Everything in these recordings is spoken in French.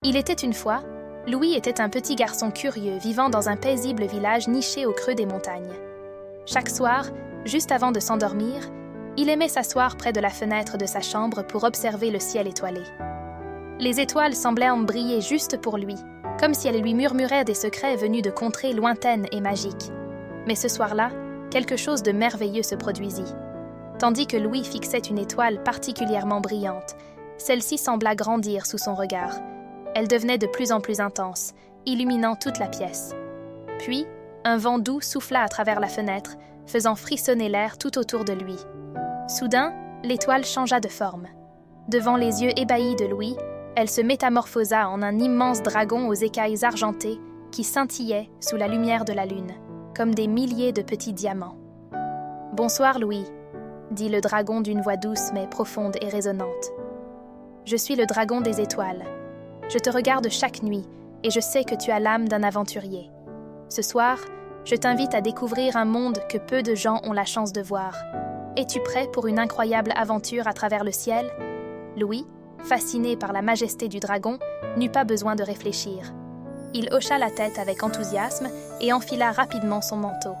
Il était une fois, Louis était un petit garçon curieux vivant dans un paisible village niché au creux des montagnes. Chaque soir, juste avant de s'endormir, il aimait s'asseoir près de la fenêtre de sa chambre pour observer le ciel étoilé. Les étoiles semblaient en briller juste pour lui, comme si elles lui murmuraient des secrets venus de contrées lointaines et magiques. Mais ce soir-là, quelque chose de merveilleux se produisit. Tandis que Louis fixait une étoile particulièrement brillante, celle-ci sembla grandir sous son regard. Elle devenait de plus en plus intense, illuminant toute la pièce. Puis, un vent doux souffla à travers la fenêtre, faisant frissonner l'air tout autour de lui. Soudain, l'étoile changea de forme. Devant les yeux ébahis de Louis, elle se métamorphosa en un immense dragon aux écailles argentées qui scintillaient sous la lumière de la lune, comme des milliers de petits diamants. « Bonsoir, Louis », dit le dragon d'une voix douce mais profonde et résonnante. « Je suis le dragon des étoiles. Je te regarde chaque nuit et je sais que tu as l'âme d'un aventurier. Ce soir, je t'invite à découvrir un monde que peu de gens ont la chance de voir. Es-tu prêt pour une incroyable aventure à travers le ciel ?» Louis, fasciné par la majesté du dragon, n'eut pas besoin de réfléchir. Il hocha la tête avec enthousiasme et enfila rapidement son manteau.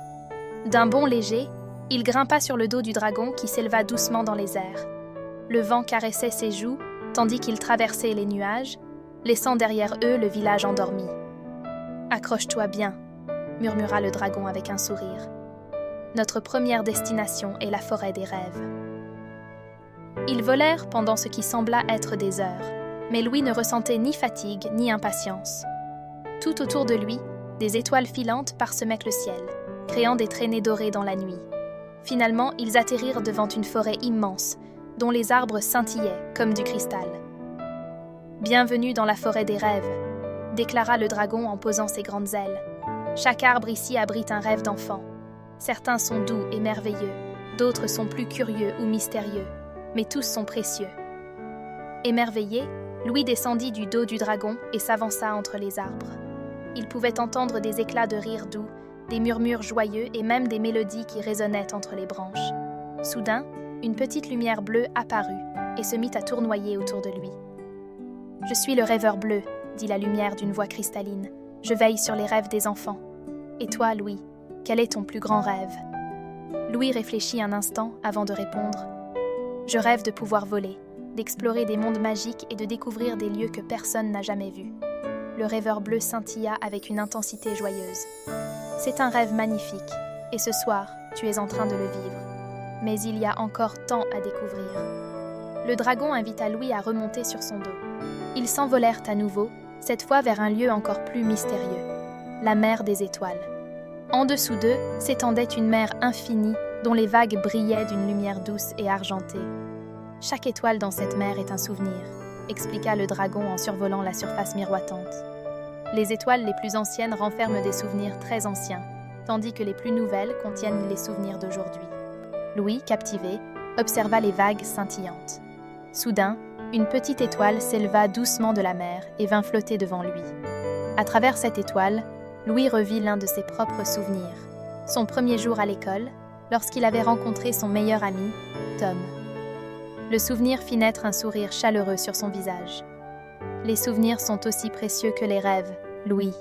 D'un bond léger, il grimpa sur le dos du dragon qui s'éleva doucement dans les airs. Le vent caressait ses joues, tandis qu'il traversait les nuages, laissant derrière eux le village endormi. « Accroche-toi bien », murmura le dragon avec un sourire. « Notre première destination est la forêt des rêves. » Ils volèrent pendant ce qui sembla être des heures, mais Louis ne ressentait ni fatigue ni impatience. Tout autour de lui, des étoiles filantes parsemaient le ciel, créant des traînées dorées dans la nuit. Finalement, ils atterrirent devant une forêt immense, dont les arbres scintillaient comme du cristal. « Bienvenue dans la forêt des rêves », déclara le dragon en posant ses grandes ailes. « Chaque arbre ici abrite un rêve d'enfant. Certains sont doux et merveilleux, d'autres sont plus curieux ou mystérieux, mais tous sont précieux. » Émerveillé, Louis descendit du dos du dragon et s'avança entre les arbres. Il pouvait entendre des éclats de rire doux, des murmures joyeux et même des mélodies qui résonnaient entre les branches. Soudain, une petite lumière bleue apparut et se mit à tournoyer autour de lui. « Je suis le rêveur bleu », dit la lumière d'une voix cristalline. « Je veille sur les rêves des enfants. Et toi, Louis, quel est ton plus grand rêve ?» Louis réfléchit un instant avant de répondre. « Je rêve de pouvoir voler, d'explorer des mondes magiques et de découvrir des lieux que personne n'a jamais vus. » Le rêveur bleu scintilla avec une intensité joyeuse. « C'est un rêve magnifique, et ce soir, tu es en train de le vivre. Mais il y a encore tant à découvrir. » Le dragon invita Louis à remonter sur son dos. Ils s'envolèrent à nouveau, cette fois vers un lieu encore plus mystérieux, la mer des étoiles. En dessous d'eux s'étendait une mer infinie dont les vagues brillaient d'une lumière douce et argentée. « Chaque étoile dans cette mer est un souvenir », expliqua le dragon en survolant la surface miroitante. Les étoiles les plus anciennes renferment des souvenirs très anciens, tandis que les plus nouvelles contiennent les souvenirs d'aujourd'hui. Louis, captivé, observa les vagues scintillantes. Soudain, une petite étoile s'éleva doucement de la mer et vint flotter devant lui. À travers cette étoile, Louis revit l'un de ses propres souvenirs, son premier jour à l'école, lorsqu'il avait rencontré son meilleur ami, Tom. Le souvenir fit naître un sourire chaleureux sur son visage. « Les souvenirs sont aussi précieux que les rêves, Louis, »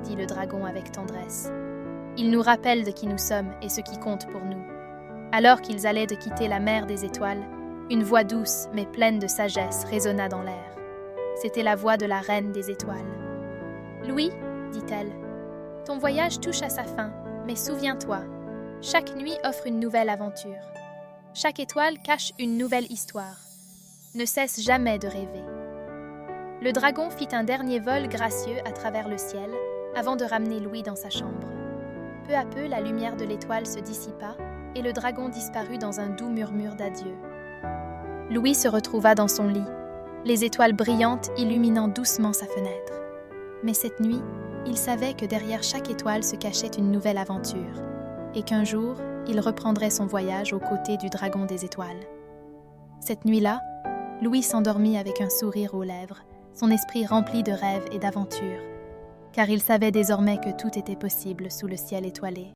dit le dragon avec tendresse. « Ils nous rappellent de qui nous sommes et ce qui compte pour nous. » Alors qu'ils allaient de quitter la mer des étoiles, une voix douce mais pleine de sagesse résonna dans l'air. C'était la voix de la reine des étoiles. « Louis, » dit-elle, « ton voyage touche à sa fin, mais souviens-toi, chaque nuit offre une nouvelle aventure. Chaque étoile cache une nouvelle histoire. Ne cesse jamais de rêver. » Le dragon fit un dernier vol gracieux à travers le ciel avant de ramener Louis dans sa chambre. Peu à peu, la lumière de l'étoile se dissipa et le dragon disparut dans un doux murmure d'adieu. Louis se retrouva dans son lit, les étoiles brillantes illuminant doucement sa fenêtre. Mais cette nuit, il savait que derrière chaque étoile se cachait une nouvelle aventure et qu'un jour, il reprendrait son voyage aux côtés du dragon des étoiles. Cette nuit-là, Louis s'endormit avec un sourire aux lèvres, son esprit rempli de rêves et d'aventures, car il savait désormais que tout était possible sous le ciel étoilé.